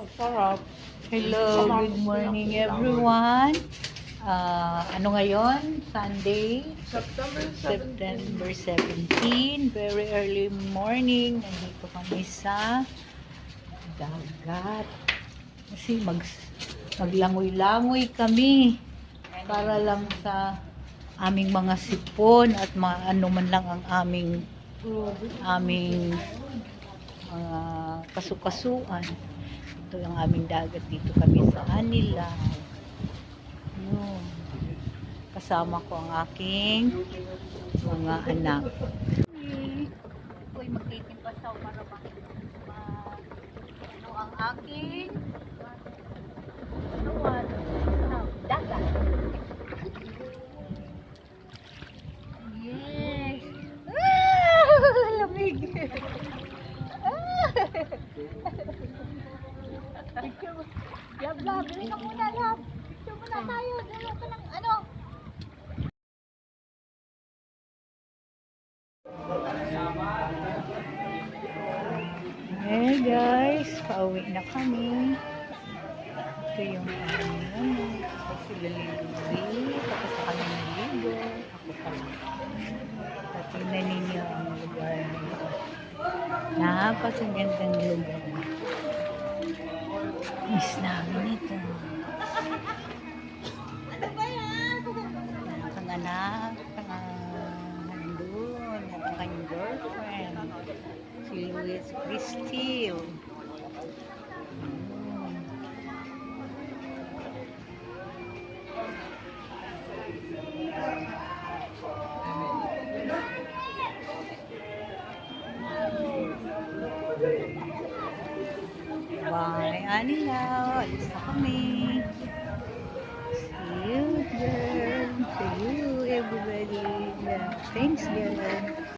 Sarap. Hello, good morning everyone. Ano ngayon? Sunday, September 17. Very early morning. Nandito kami sa dagat. Kasi maglangoy-langoy kami para lang sa aming mga sipon at ano man lang ang aming kasukasuan. Ito ang aming dagat, dito kami sa Anila. Yun. Kasama ko ang aking mga anak. Ako'y magtitimpasaw para ano ang aking dagat. Yes! Lamig! Love, bili ka muna, love. Picture muna tayo. Dalawa ka ng ano. Hey guys, pauwi na kami. Ito yung ano, sila ligo. Tapos sa kami naligo. Ako pa. At tingnan ninyo ang lugar na ito. Napakagandang lugar. Miss namin ito. Ano ba yan? Ang anak, nandun, ang kanyang girlfriend, si Luis Cristil. Bye, Anila. Alis na kami. See you, girl. See you, everybody. Thanks, girl.